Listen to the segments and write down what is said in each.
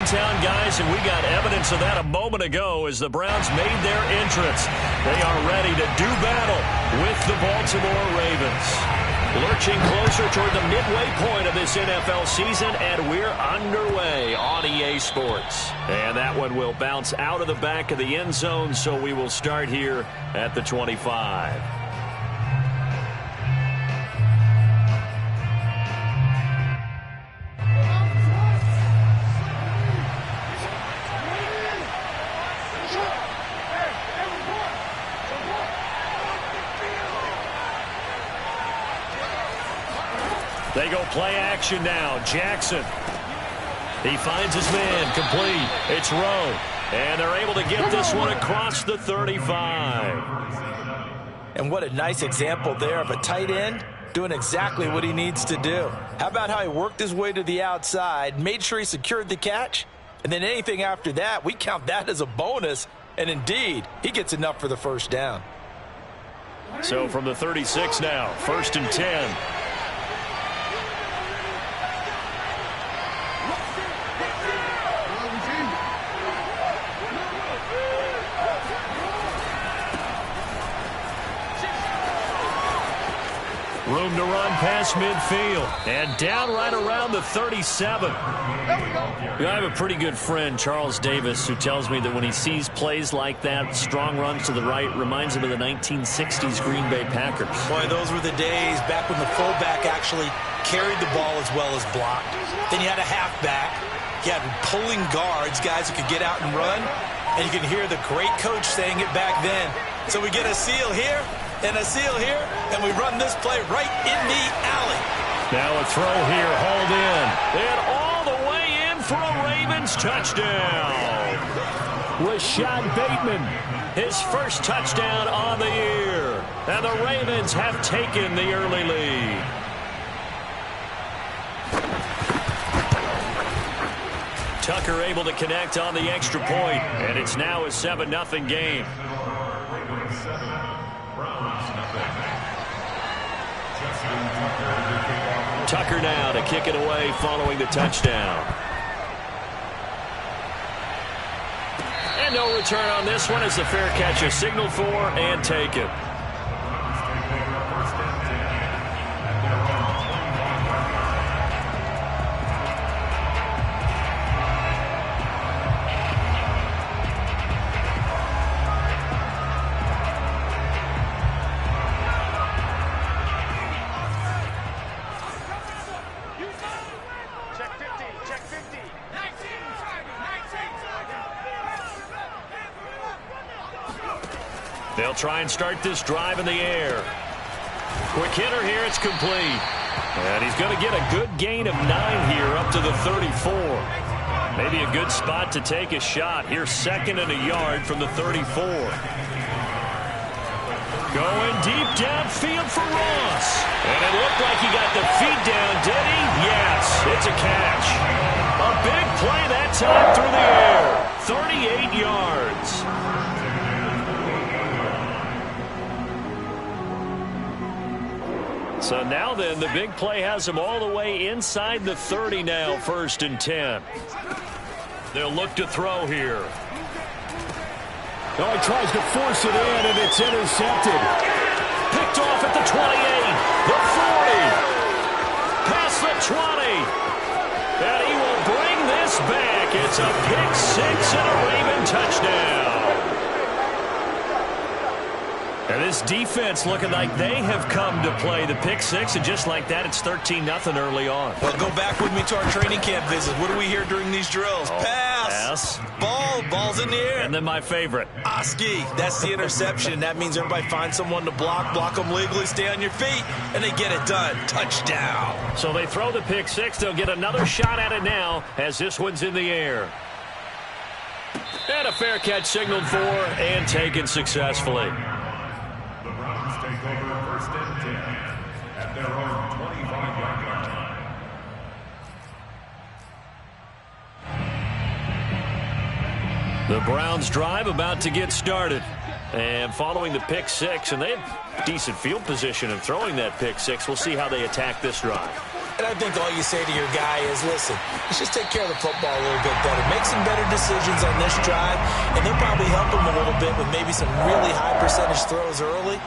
town, guys, and we got evidence of that a moment ago as the Browns made their entrance. They are ready to do battle with the Baltimore Ravens. Lurching closer toward the midway point of this NFL season, and we're underway on EA Sports. And that one will bounce out of the back of the end zone, so we will start here at the 25. They go play action now. Jackson. He finds his man. Complete. It's Rowe. And they're able to get this one across the 35. And what a nice example there of a tight end doing exactly what he needs to do. How about how he worked his way to the outside, made sure he secured the catch, and then anything after that, we count that as a bonus. And indeed, he gets enough for the first down. So from the 36 now, 1st and 10. Room to run past midfield. And down right around the 37. I have a pretty good friend, Charles Davis, who tells me that when he sees plays like that, strong runs to the right, reminds him of the 1960s Green Bay Packers. Boy, those were the days back when the fullback actually carried the ball as well as blocked. Then you had a halfback. You had pulling guards, guys who could get out and run. And you can hear the great coach saying it back then. So we get a seal here. And a seal here, and we run this play right in the alley. Now a throw here, hauled in. And all the way in for a Ravens touchdown. Rashad Bateman, his first touchdown on the year. And the Ravens have taken the early lead. Tucker able to connect on the extra point, and it's now a 7-0 game. Tucker now to kick it away following the touchdown. And no return on this one as the fair catch is signaled for and taken. They'll try and start this drive in the air. Quick hitter here, it's complete. And he's going to get a good gain of 9 here up to the 34. Maybe a good spot to take a shot. Here's 2nd and a yard from the 34. Going deep downfield for Ross. And it looked like he got the feet down, did he? Yes, it's a catch. A big play that time through the air. 38 yards. So now then, the big play has him all the way inside the 30 now, 1st and 10. They'll look to throw here. Oh, he tries to force it in, and it's intercepted. Picked off at the 28, the 40, past the 20. And he will bring this back. It's a pick 6 and a Raven touchdown. And this defense looking like they have come to play the pick 6, and just like that, it's 13-0 early on. Well, go back with me to our training camp visit. What do we hear during these drills? Pass. Ball's in the air. And then my favorite. Oski, that's the interception. That means everybody finds someone to block them legally, stay on your feet, and they get it done. Touchdown. So they throw the pick 6. They'll get another shot at it now as this one's in the air. And a fair catch signaled for and taken successfully. Take over 1st and 10 at their own 25-yard line. The Browns drive about to get started. And following the pick 6, and they have decent field position in throwing that pick 6. We'll see how they attack this drive. And I think all you say to your guy is, listen, let's just take care of the football a little bit better. Make some better decisions on this drive, and they'll probably help him a little bit with maybe some really high percentage throws early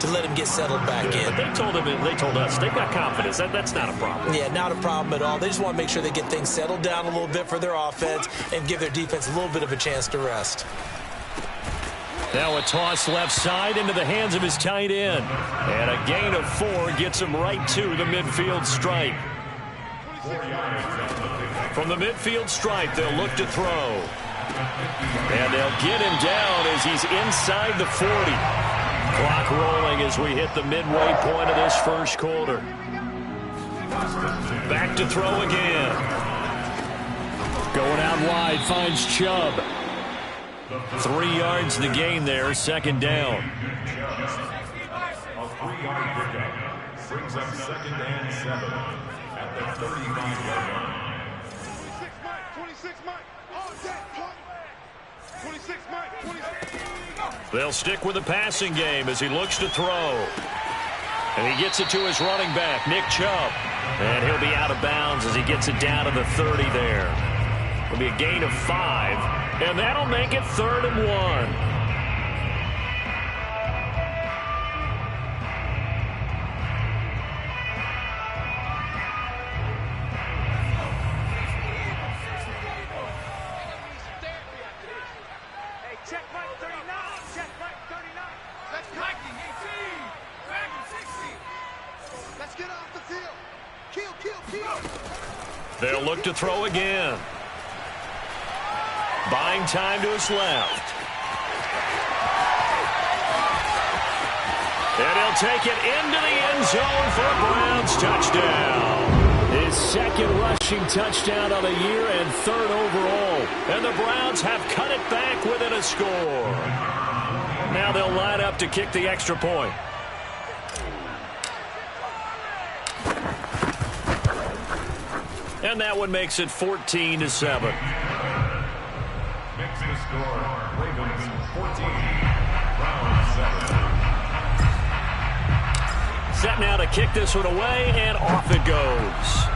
to let him get settled back in. But they told us they've got confidence. That's not a problem. Yeah, not a problem at all. They just want to make sure they get things settled down a little bit for their offense and give their defense a little bit of a chance to rest. Now a toss left side into the hands of his tight end. And a gain of 4 gets him right to the midfield stripe. From the midfield stripe, they'll look to throw. And they'll get him down as he's inside the 40. Clock rolling as we hit the midway point of this first quarter. Back to throw again. Going out wide, finds Chubb. 3 yards the gain there, second down. A 3-yard pickup brings up 2nd and 7 at the 35-yard line. 26 Mike. On that play. 26 Mike. 26. They'll stick with the passing game as he looks to throw. And he gets it to his running back, Nick Chubb. And he'll be out of bounds as he gets it down to the 30 there. It'll be a gain of 5. And that'll make it 3rd and 1. They'll look to throw again. Buying time to his left. And he'll take it into the end zone for a Browns touchdown. His second rushing touchdown of the year and 3rd overall. And the Browns have cut it back within a score. Now they'll line up to kick the extra point. And that one makes it 14-7. Makes the score Ravens 14, Browns 7. Set now to kick this one away, and off it goes.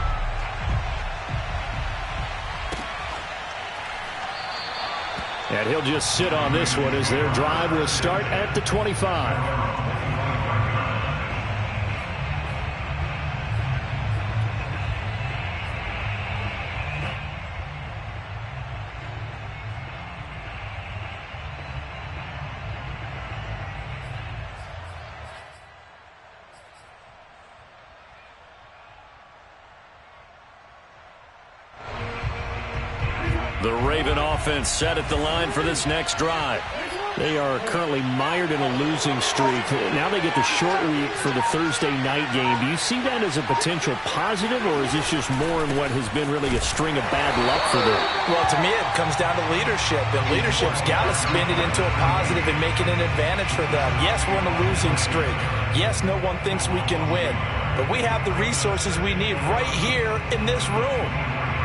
And he'll just sit on this one as their drive will start at the 25. The Raven offense set at the line for this next drive. They are currently mired in a losing streak. Now they get the short week for the Thursday night game. Do you see that as a potential positive, or is this just more in what has been really a string of bad luck for them? Well, to me, it comes down to leadership, and leadership's got to spin it into a positive and make it an advantage for them. Yes, we're in a losing streak. Yes, no one thinks we can win, but we have the resources we need right here in this room.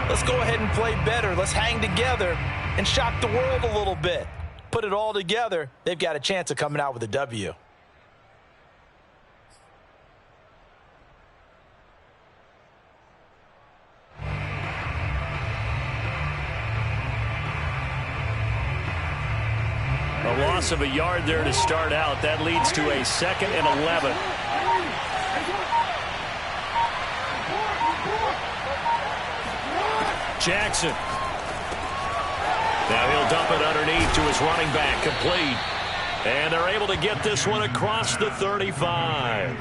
Let's go ahead and play better. Let's hang together and shock the world a little bit. Put it all together, they've got a chance of coming out with a W. A loss of a yard there to start out. That leads to a 2nd and 11. Jackson. Now he'll dump it underneath to his running back, complete. And they're able to get this one across the 35.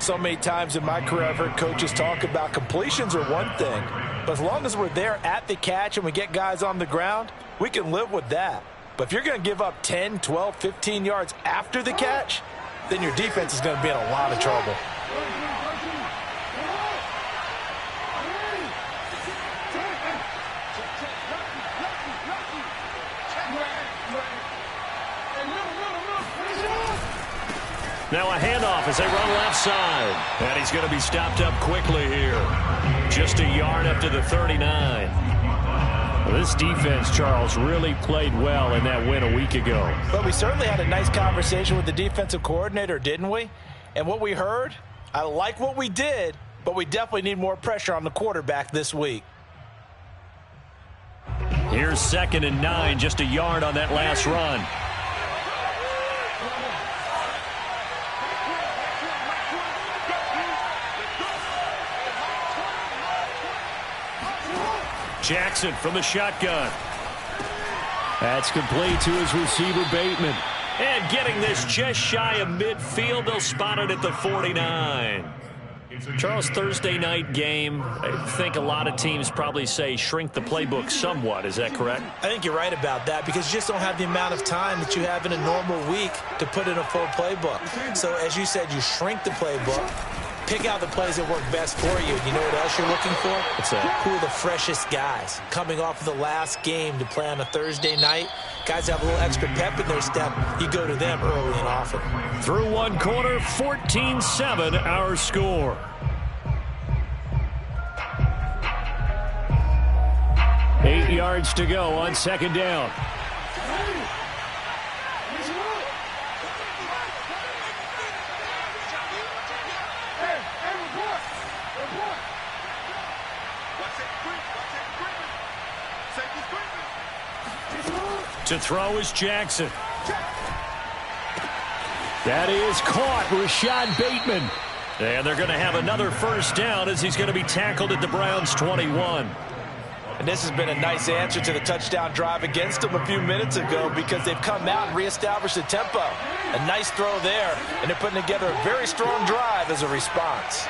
So many times in my career I've heard coaches talk about completions are one thing, but as long as we're there at the catch and we get guys on the ground, we can live with that. But if you're going to give up 10, 12, 15 yards after the catch, then your defense is going to be in a lot of trouble. Now a handoff as they run left side. And he's going to be stopped up quickly here. Just a yard up to the 39. Well, this defense, Charles, really played well in that win a week ago. But we certainly had a nice conversation with the defensive coordinator, didn't we? And what we heard, I like what we did, but we definitely need more pressure on the quarterback this week. Here's 2nd and 9, just a yard on that last run. Jackson from the shotgun. That's complete to his receiver, Bateman. And getting this just shy of midfield, they'll spot it at the 49. Charles, Thursday night game, I think a lot of teams probably say shrink the playbook somewhat. Is that correct? I think you're right about that because you just don't have the amount of time that you have in a normal week to put in a full playbook. So as you said, you shrink the playbook, pick out the plays that work best for you. You know what else you're looking for? What's that? Who are the freshest guys coming off of the last game to play on a Thursday night? Guys have a little extra pep in their step. You go to them early and often. Through one quarter, 14-7 our score. Eight yards to go on 2nd down. To throw is Jackson. That is caught. Rashad Bateman. And they're going to have another first down as he's going to be tackled at the Browns' 21. And this has been a nice answer to the touchdown drive against them a few minutes ago because they've come out and reestablished the tempo. A nice throw there, and they're putting together a very strong drive as a response.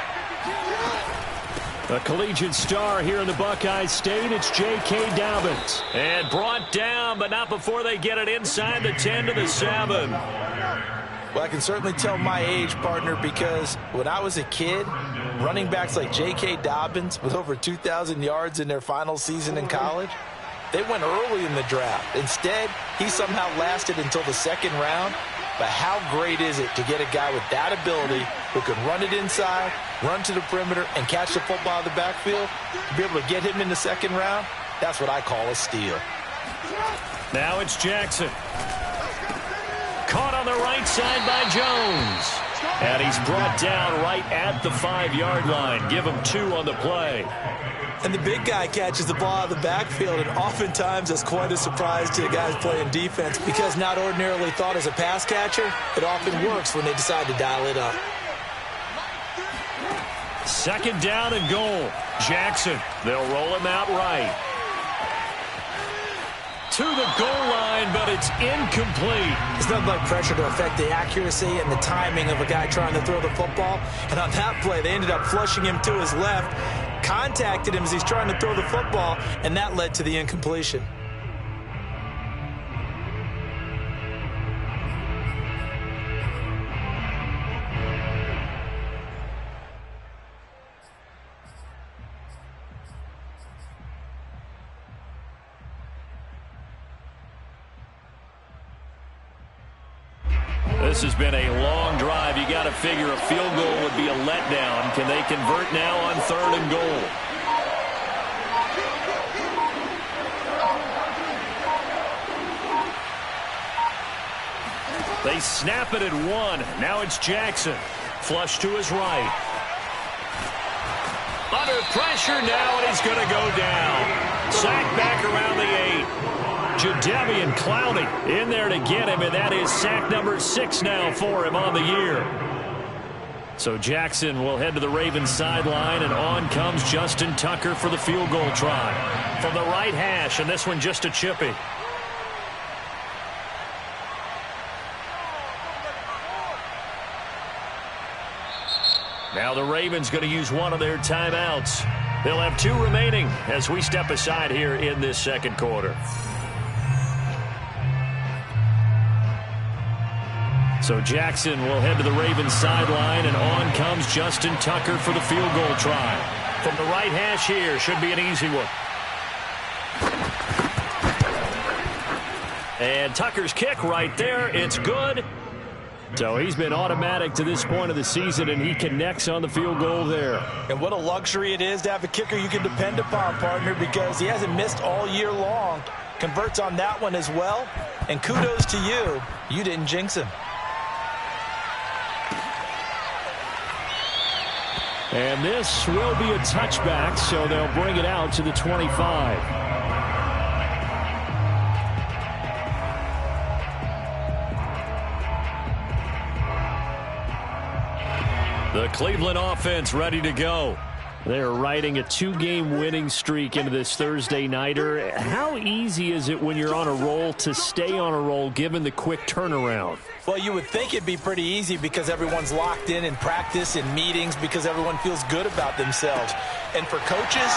A collegiate star here in the Buckeye State, it's J.K. Dobbins. And brought down, but not before they get it inside the 10 to the 7. Well, I can certainly tell my age, partner, because when I was a kid, running backs like J.K. Dobbins with over 2,000 yards in their final season in college, they went early in the draft. Instead, he somehow lasted until the 2nd round. But how great is it to get a guy with that ability who can run it inside, run to the perimeter, and catch the football out of the backfield? To be able to get him in the 2nd round, that's what I call a steal. Now it's Jackson. Caught on the right side by Jones. And he's brought down right at the 5-yard line. Give him 2 on the play. And the big guy catches the ball out of the backfield, and oftentimes that's quite a surprise to the guys playing defense because not ordinarily thought as a pass catcher, it often works when they decide to dial it up. 2nd down and goal. Jackson, they'll roll him out right. To the goal line, but it's incomplete. It's nothing like pressure to affect the accuracy and the timing of a guy trying to throw the football. And on that play, they ended up flushing him to his left, contacted him as he's trying to throw the football, and that led to the incompletion. This has been a long drive. You got to figure a field goal would be a letdown. Can they convert now on 3rd and goal? They snap it at 1. Now it's Jackson. Flush to his right. Under pressure now, and he's going to go down. Sacked back around the 8. Jadeveon Clowney in there to get him, and that is sack number 6 now for him on the year. So Jackson will head to the Ravens sideline, and on comes Justin Tucker for the field goal try. From the right hash, and this one just a chippy. Now the Ravens going to use one of their timeouts. They'll have 2 remaining as we step aside here in this 2nd quarter. So Jackson will head to the Ravens sideline, and on comes Justin Tucker for the field goal try. From the right hash here, should be an easy one. And Tucker's kick right there, it's good. So he's been automatic to this point of the season, and he connects on the field goal there. And what a luxury it is to have a kicker you can depend upon, partner, because he hasn't missed all year long. Converts on that one as well. And kudos to you. You didn't jinx him. And this will be a touchback, so they'll bring it out to the 25. The Cleveland offense ready to go. They're riding a 2-game winning streak into this Thursday nighter. How easy is it when you're on a roll to stay on a roll given the quick turnaround? Well, you would think it'd be pretty easy because everyone's locked in practice and meetings because everyone feels good about themselves. And for coaches,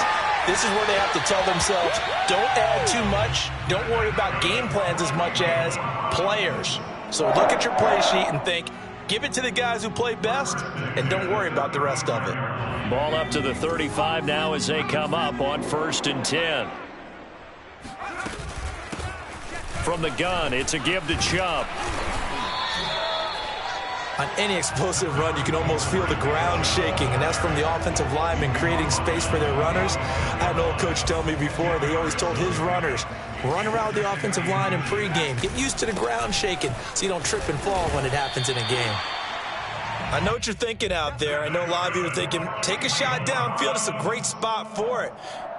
this is where they have to tell themselves, don't add too much. Don't worry about game plans as much as players. So look at your play sheet and think, give it to the guys who play best, and don't worry about the rest of it. Ball up to the 35 now as they come up on 1st and 10. From the gun, it's a give to Chubb. On any explosive run, you can almost feel the ground shaking, and that's from the offensive linemen creating space for their runners. I had an old coach tell me before, they always told his runners, run around the offensive line in pregame. Get used to the ground shaking so you don't trip and fall when it happens in a game. I know what you're thinking out there. I know a lot of you are thinking, take a shot downfield. It's a great spot for it.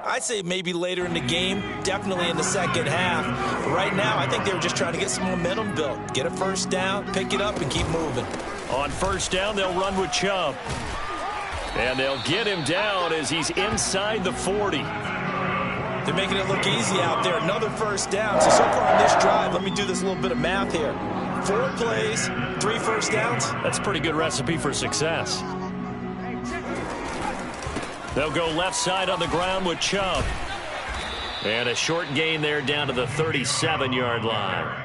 I'd say maybe later in the game, definitely in the second half. Right now, I think they were just trying to get some momentum built. Get a first down, pick it up, and keep moving. On 1st down, they'll run with Chubb. And they'll get him down as he's inside the 40. They're making it look easy out there. Another first down. So far on this drive, let me do this little bit of math here. 4 plays, 3 first downs. That's a pretty good recipe for success. They'll go left side on the ground with Chubb. And a short gain there down to the 37-yard line.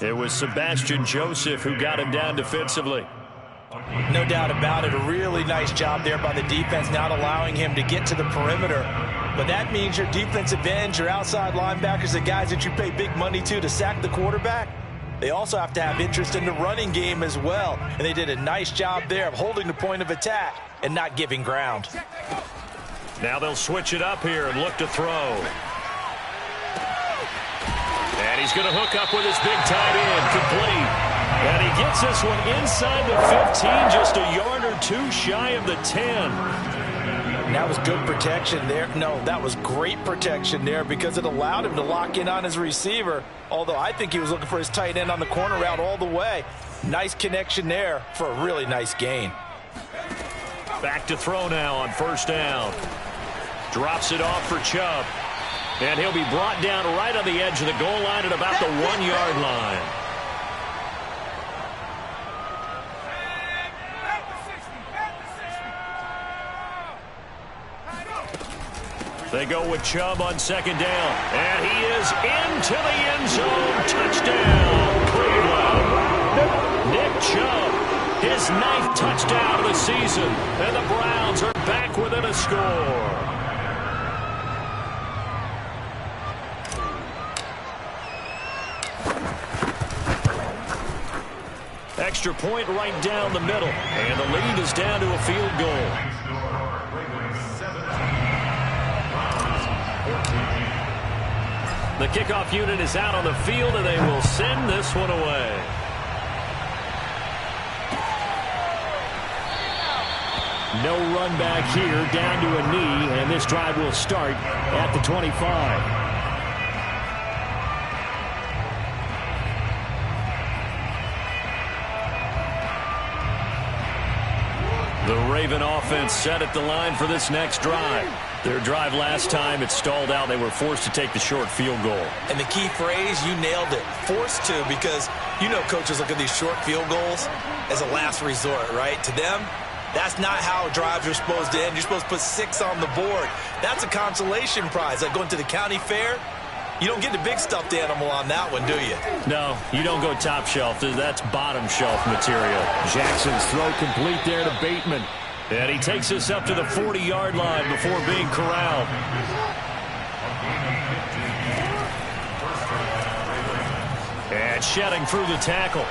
It was Sebastian Joseph who got him down defensively. No doubt about it. A really nice job there by the defense, not allowing him to get to the perimeter. But that means your defensive ends, your outside linebackers, the guys that you pay big money to sack the quarterback, they also have to have interest in the running game as well. And they did a nice job there of holding the point of attack and not giving ground. Now they'll switch it up here and look to throw. And he's going to hook up with his big tight end, complete. And he gets this one inside the 15, just a yard or two shy of the 10. And that was good protection there. No, that was great protection there because it allowed him to lock in on his receiver, although I think he was looking for his tight end on the corner route all the way. Nice connection there for a really nice gain. Back to throw now on 1st down. Drops it off for Chubb. And he'll be brought down right on the edge of the goal line at about the 1-yard line. They go with Chubb on 2nd down. And he is into the end zone. Touchdown, Cleveland. Nick Chubb, his 9th touchdown of the season. And the Browns are back within a score. Extra point right down the middle. And the lead is down to a field goal. The kickoff unit is out on the field, and they will send this one away. No run back here, down to a knee, and this drive will start at the 25. The Raven offense set at the line for this next drive. Their drive last time, it stalled out. They were forced to take the short field goal. And the key phrase, you nailed it, forced to, because you know coaches look at these short field goals as a last resort, right? To them, that's not how drives are supposed to end. You're supposed to put 6 on the board. That's a consolation prize. Like going to the county fair, you don't get the big stuffed animal on that one, do you? No, you don't go top shelf. That's bottom shelf material. Jackson's throw complete there to Bateman. And he takes us up to the 40-yard line before being corralled. And shedding through the tackle.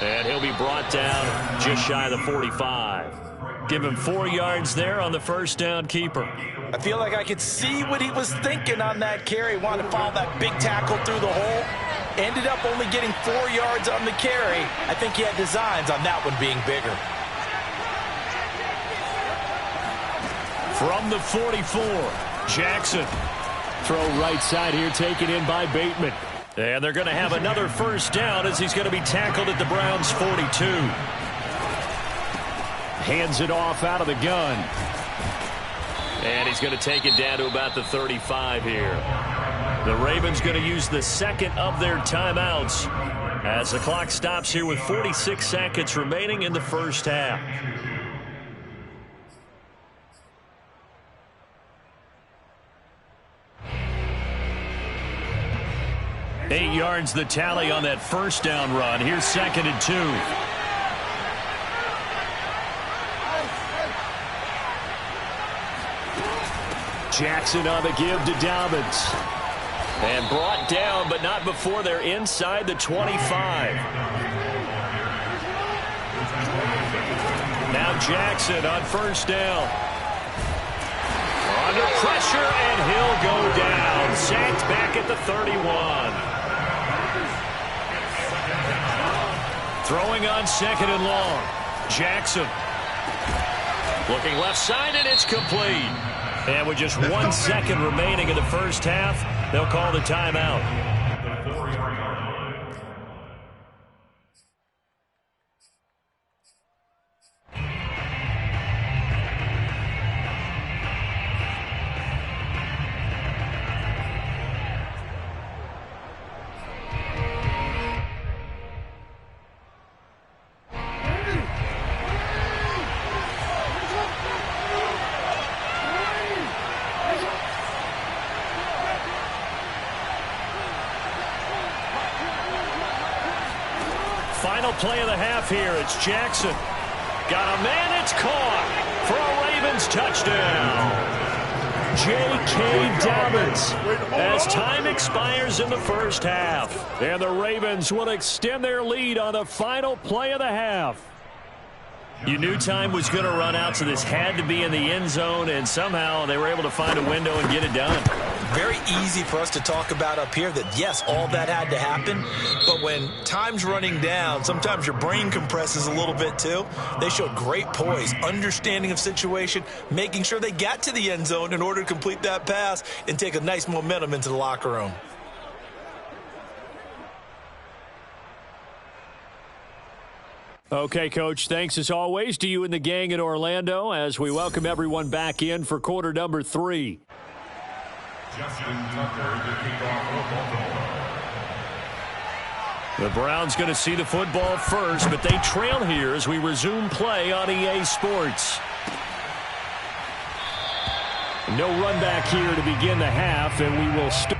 And he'll be brought down just shy of the 45. Give him 4 yards there on the first down keeper. I feel like I could see what he was thinking on that carry. Wanted to follow that big tackle through the hole. Ended up only getting 4 yards on the carry. I think he had designs on that one being bigger. From the 44, Jackson. Throw right side here, taken in by Bateman. And they're going to have another first down as he's going to be tackled at the Browns' 42. Hands it off out of the gun. And he's going to take it down to about the 35 here. The Ravens going to use the second of their timeouts as the clock stops here with 46 seconds remaining in the first half. 8 yards the tally on that first down run. Here's 2nd and 2. Jackson on the give to Dobbins. And brought down, but not before they're inside the 25. Now Jackson on first down. Under pressure, and he'll go down. Sacked back at the 31. Throwing on 2nd and long. Jackson. Looking left side, and it's complete. And with just 1 second remaining in the first half, they'll call the timeout. Final play of the half here. It's Jackson. Got a man. It's caught for a Ravens touchdown. J.K. Dobbins as time expires in the first half. And the Ravens will extend their lead on the final play of the half. You knew time was going to run out, so this had to be in the end zone, and somehow they were able to find a window and get it done. Very easy for us to talk about up here that, yes, all that had to happen, but when time's running down, sometimes your brain compresses a little bit too. They showed great poise, understanding of situation, making sure they got to the end zone in order to complete that pass and take a nice momentum into the locker room. Okay, Coach, thanks as always to you and the gang in Orlando as we welcome everyone back in for quarter number 3. Justin Tucker to kick off Baltimore. The Browns going to see the football first, but they trail here as we resume play on EA Sports. No run back here to begin the half, and we will start.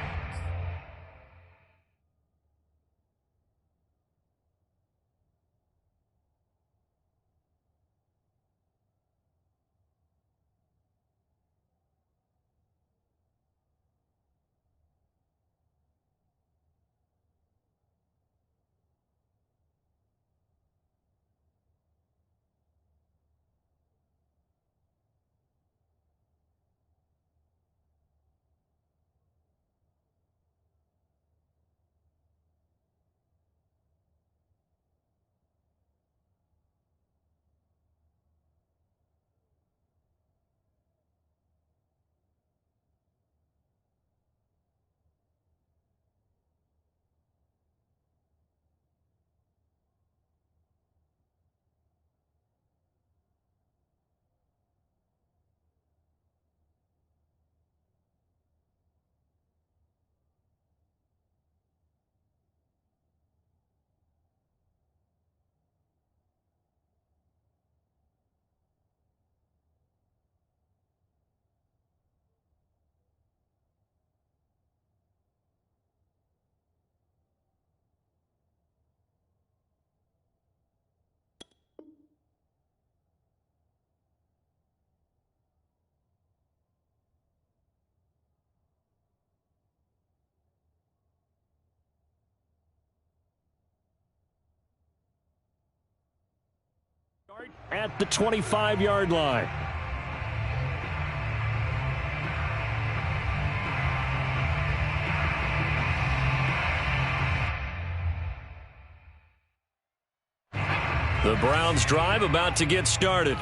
At the 25-yard line. The Browns drive about to get started.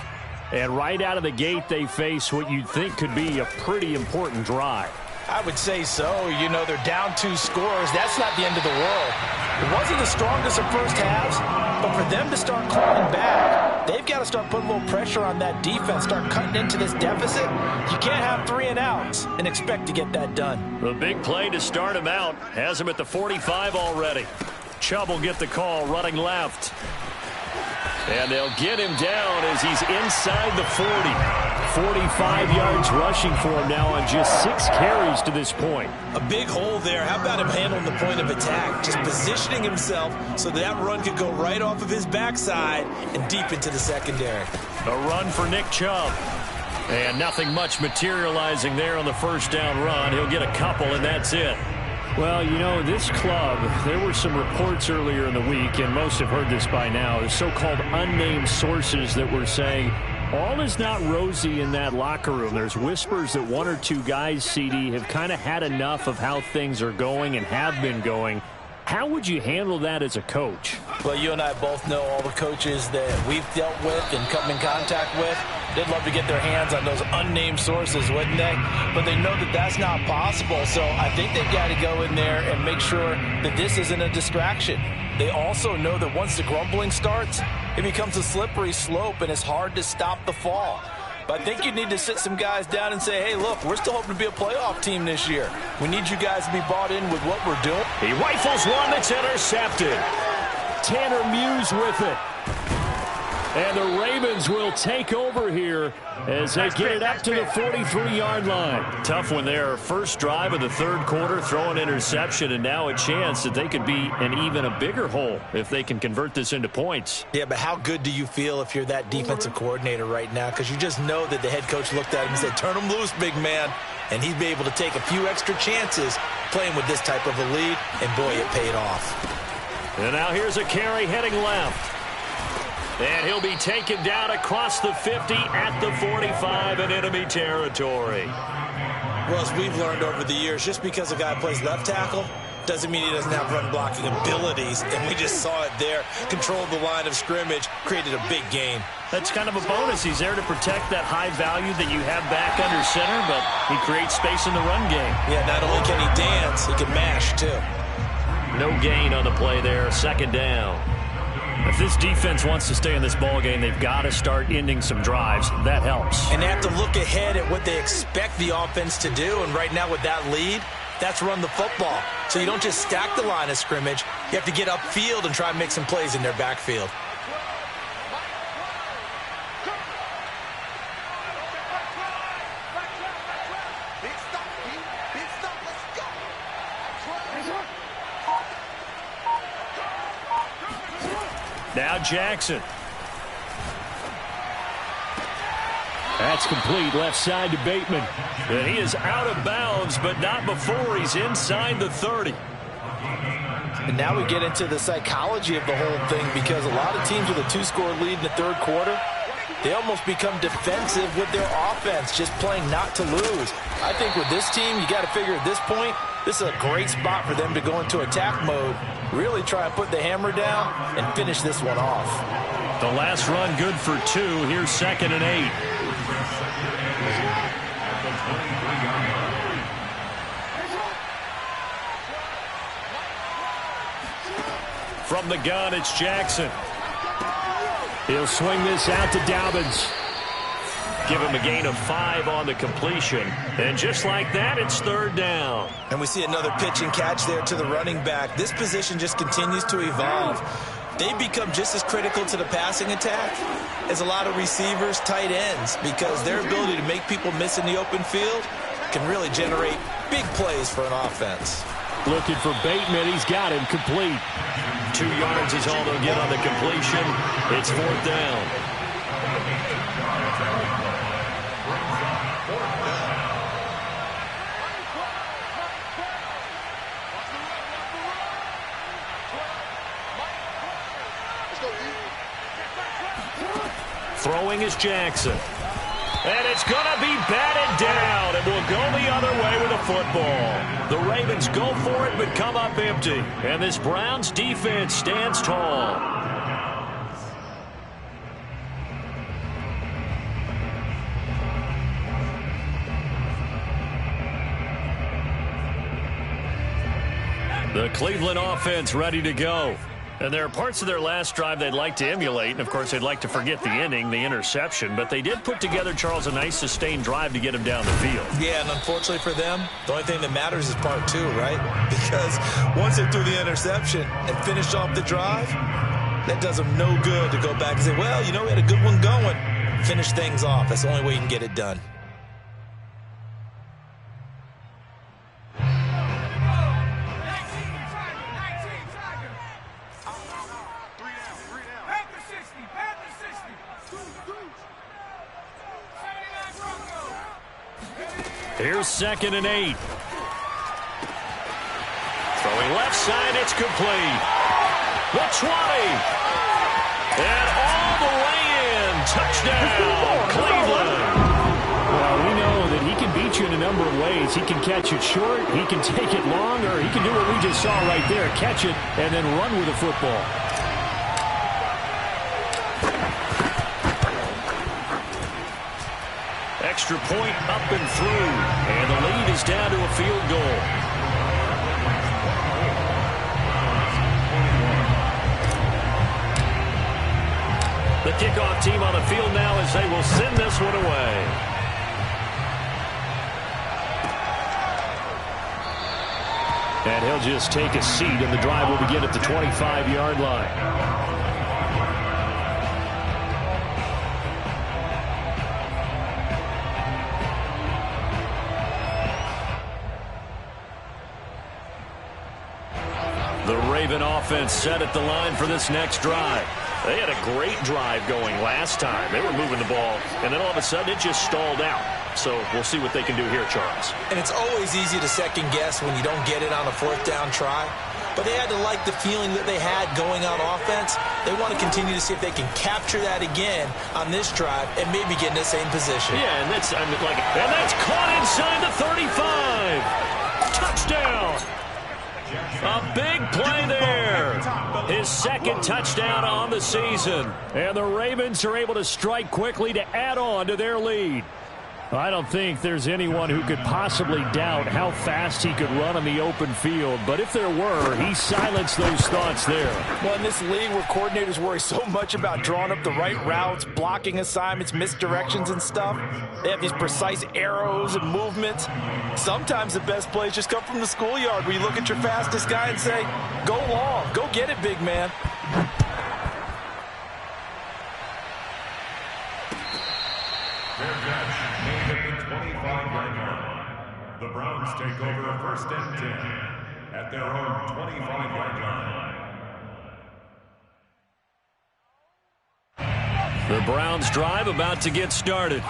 And right out of the gate, they face what you'd think could be a pretty important drive. I would say so. You know, they're down 2 scores. That's not the end of the world. It wasn't the strongest of first halves, but for them to start clawing back, they've got to start putting a little pressure on that defense, start cutting into this deficit. You can't have 3 and outs and expect to get that done. The big play to start him out has him at the 45 already. Chubb will get the call running left. And they'll get him down as he's inside the 40. 45 yards rushing for him now on just 6 carries to this point. A big hole there. How about him handling the point of attack? Just positioning himself so that run could go right off of his backside and deep into the secondary. A run for Nick Chubb. And nothing much materializing there on the first down run. He'll get a couple, and that's it. Well, you know, this club, there were some reports earlier in the week, and most have heard this by now, the so-called unnamed sources that were saying all is not rosy in that locker room. There's whispers that 1 or 2 guys, CD, have kind of had enough of how things are going and have been going. How would you handle that as a coach? Well, you and I both know all the coaches that we've dealt with and come in contact with. They'd love to get their hands on those unnamed sources, wouldn't they? But they know that that's not possible. So I think they've got to go in there and make sure that this isn't a distraction. They also know that once the grumbling starts, it becomes a slippery slope, and it's hard to stop the fall. But I think you need to sit some guys down and say, hey, look, we're still hoping to be a playoff team this year. We need you guys to be bought in with what we're doing. He rifles one that's intercepted. Tanner Muse with it. And the Ravens will take over here as they get it up to the 43-yard line. Tough one there. First drive of the third quarter, throw an interception, and now a chance that they could be in even a bigger hole if they can convert this into points. Yeah, but how good do you feel if you're that defensive coordinator right now? Because you just know that the head coach looked at him and said, turn him loose, big man. And he'd be able to take a few extra chances playing with this type of a lead, and boy, it paid off. And now here's a carry heading left. And he'll be taken down across the 50 at the 45 in enemy territory. Well, as we've learned over the years, just because a guy plays left tackle doesn't mean he doesn't have run blocking abilities. And we just saw it there. Controlled the line of scrimmage, created a big gain. That's kind of a bonus. He's there to protect that high value that you have back under center, but he creates space in the run game. Yeah, not only can he dance, he can mash, too. No gain on the play there. Second down. If this defense wants to stay in this ball game, they've got to start ending some drives. That helps. And they have to look ahead at what they expect the offense to do. And right now with that lead, that's run the football. So you don't just stack the line of scrimmage. You have to get upfield and try and make some plays in their backfield. Now Jackson. That's complete left side to Bateman. And he is out of bounds, but not before he's inside the 30. And now we get into the psychology of the whole thing, because a lot of teams with a 2-score lead in the third quarter, they almost become defensive with their offense, just playing not to lose. I think with this team, you got to figure at this point, this is a great spot for them to go into attack mode, really try and put the hammer down and finish this one off. The last run good for 2. Here's 2nd and 8. From the gun, it's Jackson. He'll swing this out to Dobbins. Give him a gain of 5 on the completion. And just like that, it's third down. And we see another pitch and catch there to the running back. This position just continues to evolve. They become just as critical to the passing attack as a lot of receivers, tight ends, because their ability to make people miss in the open field can really generate big plays for an offense. Looking for Bateman. He's got him complete. 2 yards is all they'll get on the completion. It's fourth down. Throwing is Jackson. And it's going to be batted down, and will go the other way with the football. The Ravens go for it, but come up empty. And this Browns defense stands tall. The Cleveland offense ready to go. And there are parts of their last drive they'd like to emulate. And, of course, they'd like to forget the inning, the interception. But they did put together, Charles, a nice sustained drive to get him down the field. Yeah, and unfortunately for them, the only thing that matters is part two, right? Because once they threw the interception and finished off the drive, that does them no good to go back and say, well, you know, we had a good one going. Finish things off. That's the only way you can get it done. Here's 2nd and 8. Throwing left side, it's complete. The 20. And all the way in. Touchdown, Cleveland. Well, we know that he can beat you in a number of ways. He can catch it short, he can take it long, or he can do what we just saw right there, catch it and then run with the football. Extra point up and through. And the lead is down to a field goal. The kickoff team on the field now as they will send this one away. And he'll just take a seat, and the drive will begin at the 25-yard line. The Raven offense set at the line for this next drive. They had a great drive going last time. They were moving the ball, and then all of a sudden it just stalled out. So we'll see what they can do here, Charles. And it's always easy to second guess when you don't get it on a 4th down try. But they had to like the feeling that they had going on offense. They want to continue to see if they can capture that again on this drive and maybe get in the same position. Yeah, and that's caught inside the 35. Touchdown. A big play there. His 2nd touchdown on the season. And the Ravens are able to strike quickly to add on to their lead. I don't think there's anyone who could possibly doubt how fast he could run on the open field. But if there were, he silenced those thoughts there. Well, in this league where coordinators worry so much about drawing up the right routes, blocking assignments, misdirections and stuff, they have these precise arrows and movements. Sometimes the best plays just come from the schoolyard where you look at your fastest guy and say, go long, go get it, big man. The Browns take over 1st and 10 at their own 25-yard line. The Browns drive about to get started.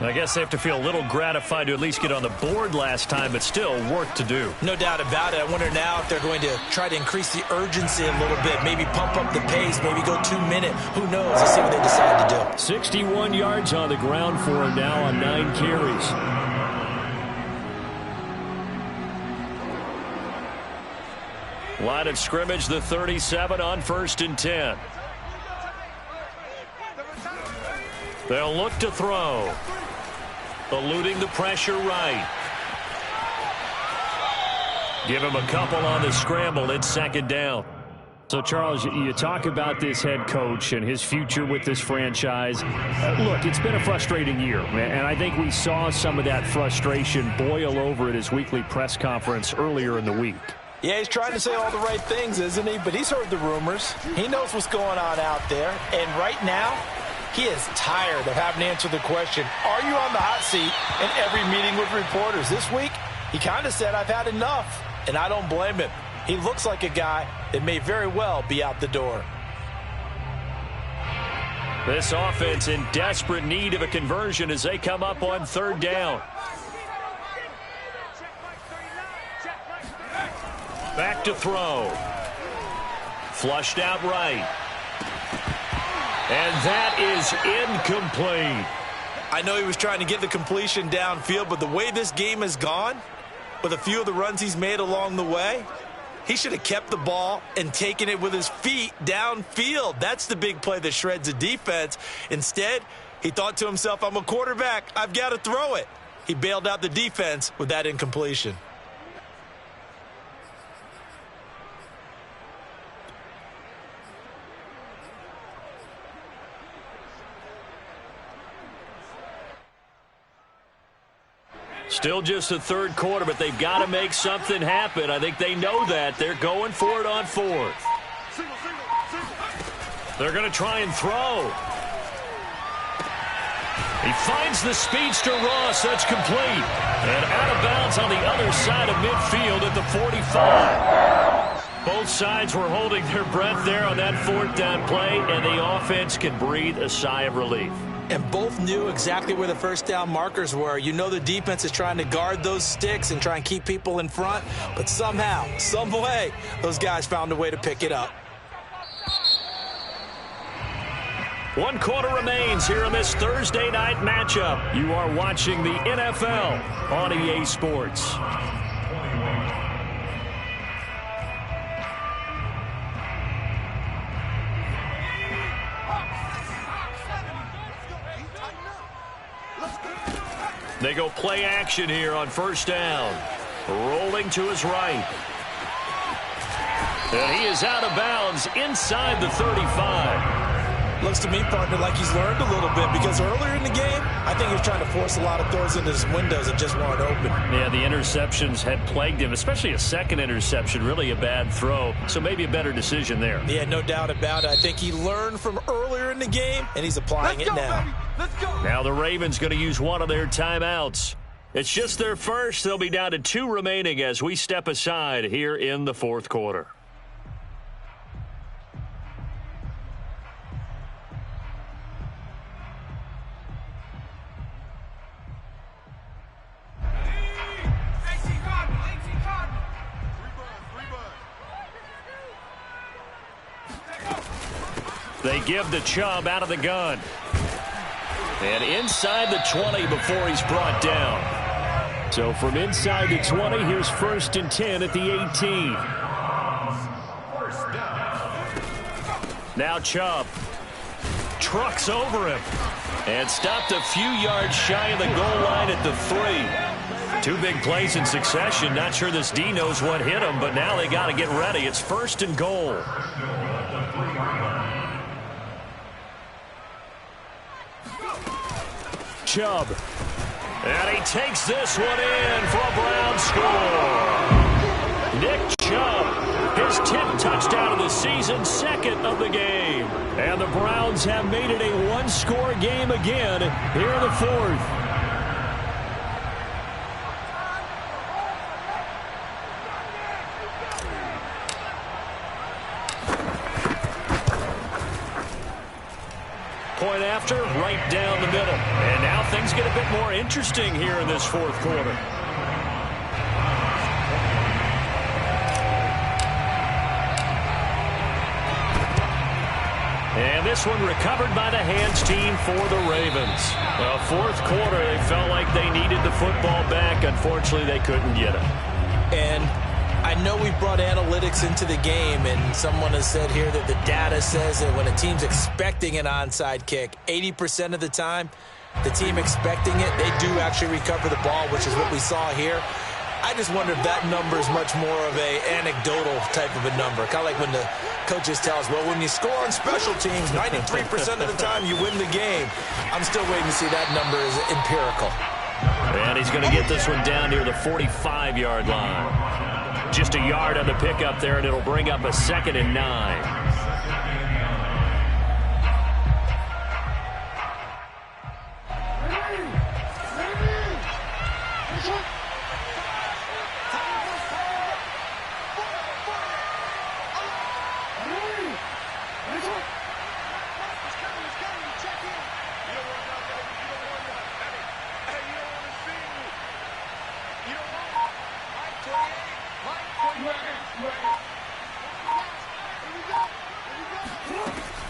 I guess they have to feel a little gratified to at least get on the board last time, but still work to do. No doubt about it. I wonder now if they're going to try to increase the urgency a little bit, maybe pump up the pace, maybe go 2-minute. Who knows? Let's see what they decide to do. 61 yards on the ground for him now on 9 carries. Line of scrimmage, the 37 on 1st and 10. They'll look to throw. Eluding the pressure right. Give him a couple on the scramble. It's 2nd down. So, Charles, you talk about this head coach and his future with this franchise. Look, it's been a frustrating year, and I think we saw some of that frustration boil over at his weekly press conference earlier in the week. Yeah, he's trying to say all the right things, isn't he? But he's heard the rumors. He knows what's going on out there. And right now, he is tired of having to answer the question, are you on the hot seat in every meeting with reporters? This week, he kind of said, I've had enough. And I don't blame him. He looks like a guy that may very well be out the door. This offense in desperate need of a conversion as they come up on 3rd down. Back to throw. Flushed out right. And that is incomplete. I know he was trying to get the completion downfield, but the way this game has gone, with a few of the runs he's made along the way, he should have kept the ball and taken it with his feet downfield. That's the big play that shreds a defense. Instead, he thought to himself, I'm a quarterback. I've got to throw it. He bailed out the defense with that incompletion. Still just the third quarter, but they've got to make something happen. I think they know that. They're going for it on fourth. They're going to try and throw. He finds the speedster Ross. That's complete. And out of bounds on the other side of midfield at the 45. Both sides were holding their breath there on that fourth down play, and the offense can breathe a sigh of relief. And both knew exactly where the first down markers were. You know the defense is trying to guard those sticks and try and keep people in front, but somehow, some way, those guys found a way to pick it up. 1 quarter remains here in this Thursday night matchup. You are watching the NFL on EA Sports. They go play action here on first down. Rolling to his right. And he is out of bounds inside the 35. Looks to me, partner, like he's learned a little bit, because earlier in the game, I think he was trying to force a lot of throws into his windows that just weren't open. Yeah, the interceptions had plagued him, especially a second interception, really a bad throw. So maybe a better decision there. Yeah, no doubt about it. I think he learned from earlier in the game, and he's applying it now. Baby. Let's go. Now the Ravens going to use one of their timeouts. It's just their first. They'll be down to 2 remaining as we step aside here in the fourth quarter. They give to Chubb out of the gun. And inside the 20 before he's brought down. So from inside the 20, here's 1st and 10 at the 18. Now Chubb trucks over him and stopped a few yards shy of the goal line at the 3. 2 big plays in succession. Not sure this D knows what hit him, but now they got to get ready. It's 1st and goal. Chubb. And he takes this one in for a Brown score. Nick Chubb, his 10th touchdown of the season, 2nd of the game. And the Browns have made it a 1-score game again here in the 4th. Point after, right down the middle. And now things get a bit more interesting here in this fourth quarter. And this one recovered by the hands team for the Ravens. Well, fourth quarter, they felt like they needed the football back. Unfortunately, they couldn't get it. And I know we brought analytics into the game, and someone has said here that the data says that when a team's expecting an onside kick, 80% of the time, the team expecting it, they do actually recover the ball, which is what we saw here. I just wonder if that number is much more of a anecdotal type of a number. Kind of like when the coaches tell us, well, when you score on special teams, 93% of the time you win the game. I'm still waiting to see that number is empirical. And he's going to get this one down near the 45-yard line. Just a yard on the pickup there, and it'll bring up a 2nd and 9.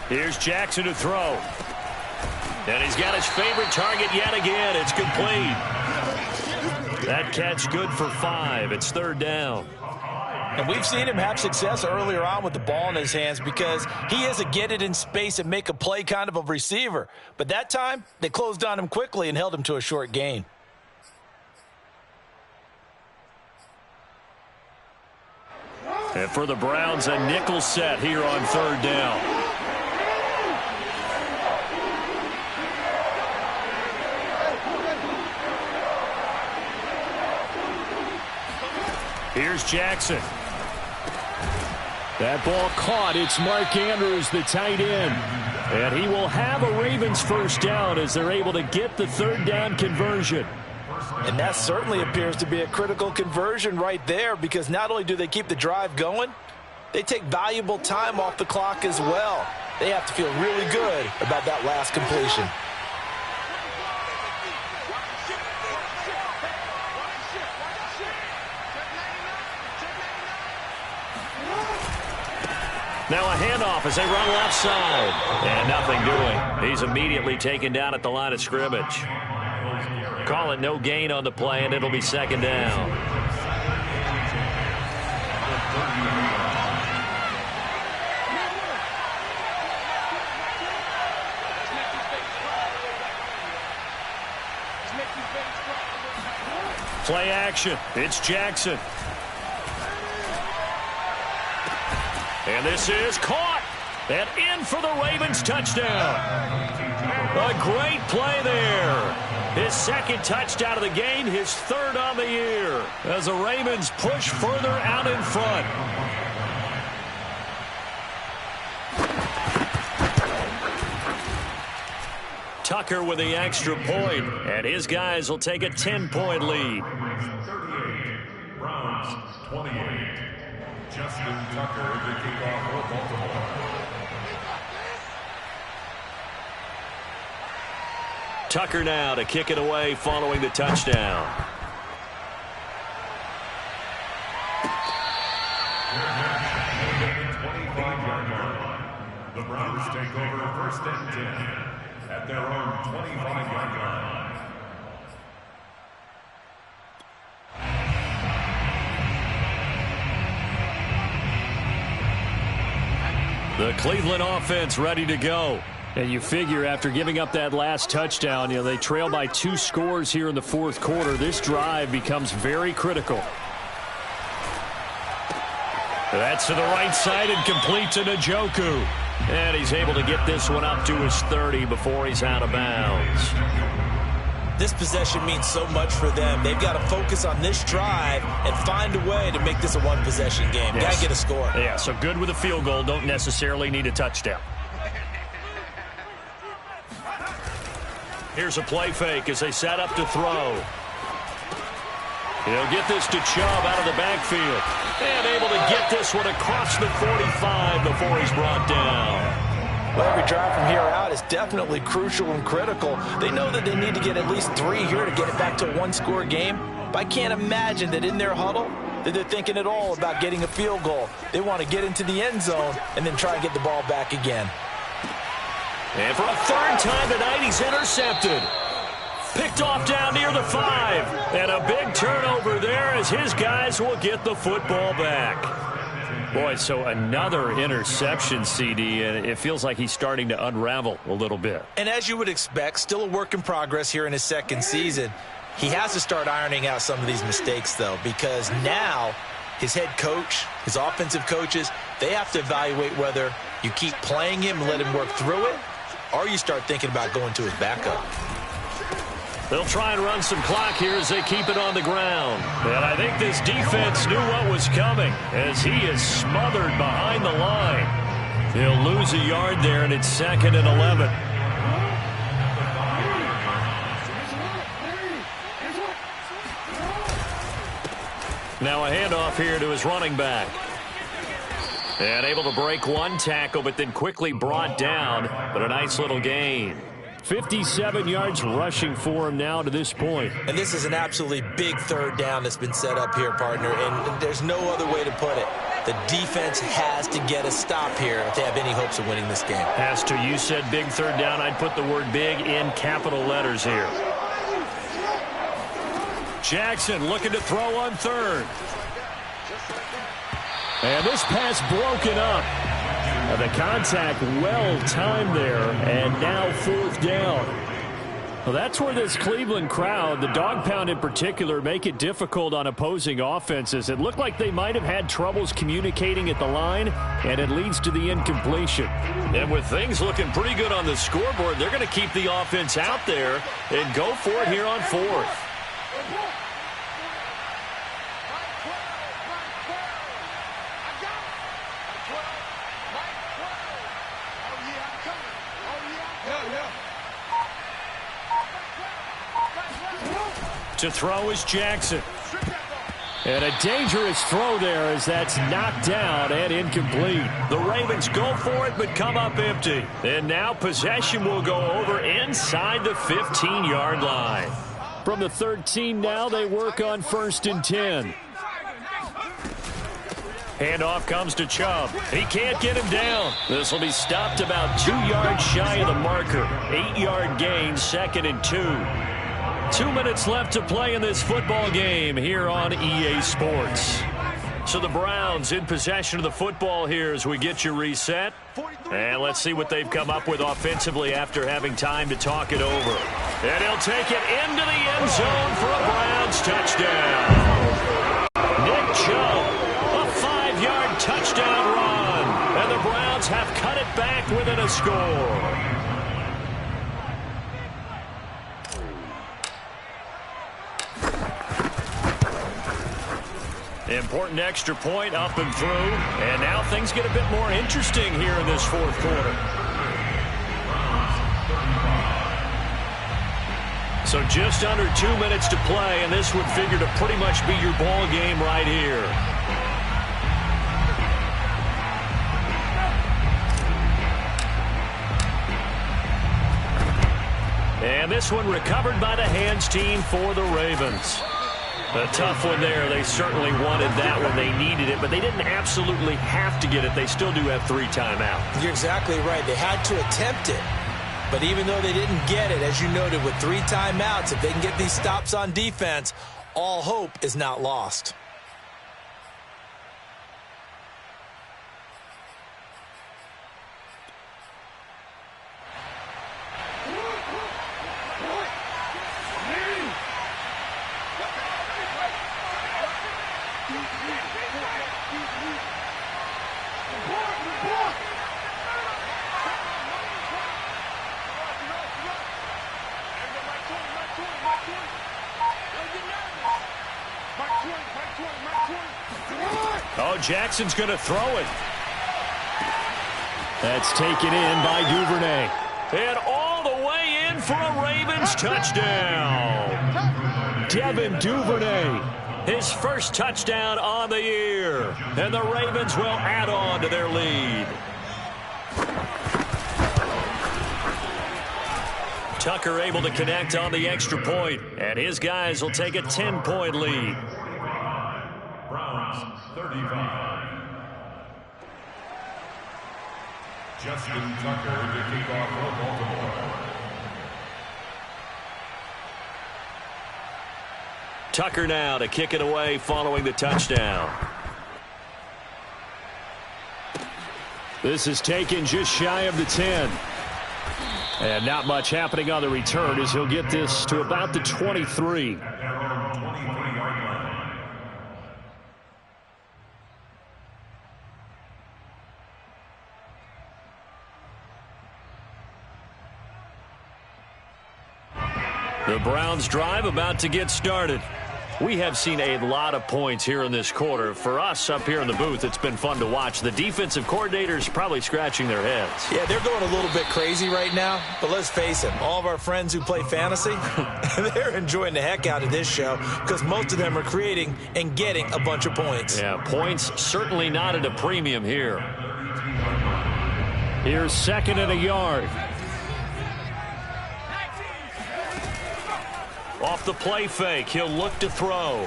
Here's Jackson to throw. And he's got his favorite target yet again. It's complete. That catch good for 5. It's 3rd down. And we've seen him have success earlier on with the ball in his hands because he is a get it in space and make a play kind of a receiver. But that time, they closed on him quickly and held him to a short gain. And for the Browns, a nickel set here on 3rd down. Here's Jackson. That ball caught. It's Mark Andrews, the tight end. And he will have a Ravens first down as they're able to get the third down conversion. And that certainly appears to be a critical conversion right there, because not only do they keep the drive going, they take valuable time off the clock as well. They have to feel really good about that last completion. Now a handoff as they run left side. And nothing doing. He's immediately taken down at the line of scrimmage. Call it no gain on the play, and it'll be second down. Play action. It's Jackson. And this is caught. And in for the Ravens touchdown. A great play there. His second touchdown of the game, his third on the year, as the Ravens push further out in front. Tucker with the extra point, and his guys will take a 10-point lead. 38, Browns 28. Justin Tucker, the kickoff for Baltimore. Tucker now to kick it away following the touchdown. The Browns take over first and 10 at their own 25-yard line. The Cleveland offense ready to go. And you figure after giving up that last touchdown, they trail by 2 scores here in the fourth quarter. This drive becomes very critical. That's to the right side and complete to Njoku. And he's able to get this one up to his 30 before he's out of bounds. This possession means so much for them. They've got to focus on this drive and find a way to make this a one-possession game. Yes. Got to get a score. Yeah, so good with a field goal. Don't necessarily need a touchdown. Here's a play fake as they set up to throw. He'll get this to Chubb out of the backfield. And able to get this one across the 45 before he's brought down. Well, every drive from here out is definitely crucial and critical. They know that they need to get at least 3 here to get it back to a one-score game. But I can't imagine that in their huddle that they're thinking at all about getting a field goal. They want to get into the end zone and then try and get the ball back again. And for a third time tonight, he's intercepted. Picked off down near the 5. And a big turnover there as his guys will get the football back. Boy, so another interception, CD, and it feels like he's starting to unravel a little bit. And as you would expect, still a work in progress here in his second season. He has to start ironing out some of these mistakes, though, because now his head coach, his offensive coaches, they have to evaluate whether you keep playing him and let him work through it, or you start thinking about going to his backup. They'll try and run some clock here as they keep it on the ground. And I think this defense knew what was coming as he is smothered behind the line. He'll lose a yard there, and it's 2nd and 11. Now a handoff here to his running back. And able to break one tackle, but then quickly brought down. But a nice little gain. 57 yards rushing for him now to this point. And this is an absolutely big third down that's been set up here, partner, and there's no other way to put it. The defense has to get a stop here if they have any hopes of winning this game. Has to. You said big third down. I'd put the word big in capital letters here. Jackson looking to throw on third. And this pass broken up. The contact well-timed there, and now 4th down. Well, that's where this Cleveland crowd, the dog pound in particular, make it difficult on opposing offenses. It looked like they might have had troubles communicating at the line, and it leads to the incompletion. And with things looking pretty good on the scoreboard, they're going to keep the offense out there and go for it here on 4th. To throw is Jackson. And a dangerous throw there as that's knocked down and incomplete. The Ravens go for it but come up empty. And now possession will go over inside the 15-yard line. From the 13 now, they work on 1st and 10. Handoff comes to Chubb. He can't get him down. This will be stopped about 2 yards shy of the marker. 8-yard gain, 2nd and 2. 2 minutes left to play in this football game here on EA Sports. So the Browns in possession of the football here as we get you reset. And let's see what they've come up with offensively after having time to talk it over. And he'll take it into the end zone for a Browns touchdown. Nick Chubb, a 5-yard touchdown run. And the Browns have cut it back within a score. Important extra point up and through. And now things get a bit more interesting here in this 4th quarter. So just under 2 minutes to play, and this would figure to pretty much be your ball game right here. And this one recovered by the hands team for the Ravens. A tough one there. They certainly wanted that when they needed it, but they didn't absolutely have to get it. They still do have 3 timeouts. You're exactly right. They had to attempt it. But even though they didn't get it, as you noted, with 3 timeouts, if they can get these stops on defense, all hope is not lost. Oh, Jackson's going to throw it. That's taken in by Duvernay. And all the way in for a Ravens touchdown. Devin Duvernay. His first touchdown on the year. And the Ravens will add on to their lead. Tucker able to connect on the extra point. And his guys will take a 10-point lead. Browns 35. Justin Tucker to kick off for Baltimore. Tucker now to kick it away following the touchdown. This is taken just shy of the 10. And not much happening on the return as he'll get this to about the 23. The Browns drive about to get started. We have seen a lot of points here in this quarter. For us up here in the booth, it's been fun to watch. The defensive coordinators probably scratching their heads. Yeah, they're going a little bit crazy right now. But let's face it, all of our friends who play fantasy, they're enjoying the heck out of this show because most of them are creating and getting a bunch of points. Yeah, points certainly not at a premium here. Here's 2nd and a yard. Off the play fake, he'll look to throw.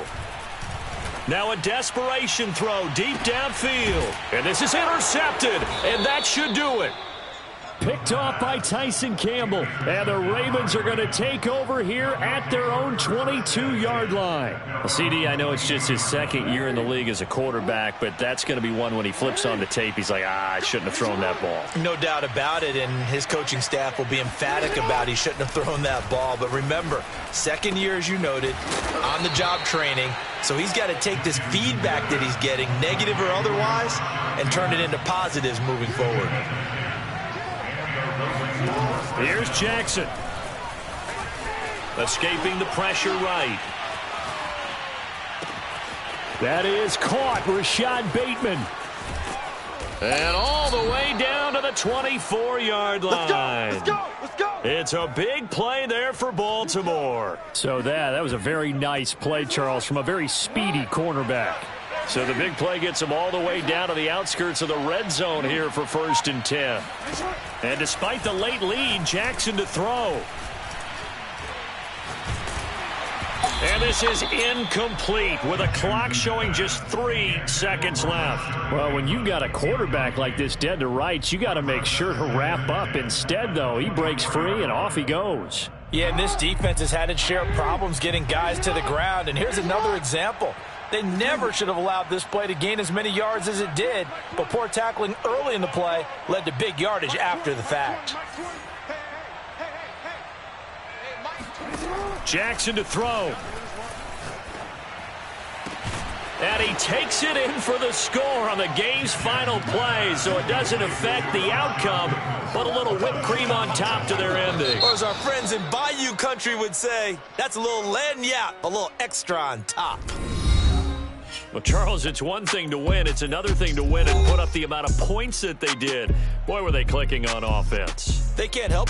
Now a desperation throw deep downfield. And this is intercepted, and that should do it. Picked off by Tyson Campbell. And the Ravens are going to take over here at their own 22-yard line. Well, CD, I know it's just his 2nd year in the league as a quarterback, but that's going to be one when he flips on the tape. He's like, I shouldn't have thrown that ball. No doubt about it, and his coaching staff will be emphatic about he shouldn't have thrown that ball. But remember, 2nd year, as you noted, on-the-job training. So he's got to take this feedback that he's getting, negative or otherwise, and turn it into positives moving forward. Here's Jackson. Escaping the pressure right. That is caught. Rashad Bateman. And all the way down to the 24-yard line. Let's go. Let's go. It's a big play there for Baltimore. So that was a very nice play, Charles, from a very speedy cornerback. So the big play gets him all the way down to the outskirts of the red zone here for 1st and 10. And despite the late lead, Jackson to throw. And this is incomplete with a clock showing just 3 seconds left. Well, when you've got a quarterback like this dead to rights, you got to make sure to wrap up. Instead, though, he breaks free and off he goes. Yeah, and this defense has had its share of problems getting guys to the ground. And here's another example. They never should have allowed this play to gain as many yards as it did, but poor tackling early in the play led to big yardage after the fact. Jackson to throw. And he takes it in for the score on the game's final play, so it doesn't affect the outcome, but a little whipped cream on top to their ending. Or as our friends in Bayou Country would say, that's a little lagniappe, a little extra on top. Well, Charles, it's one thing to win. It's another thing to win and put up the amount of points that they did. Boy, were they clicking on offense. They can't help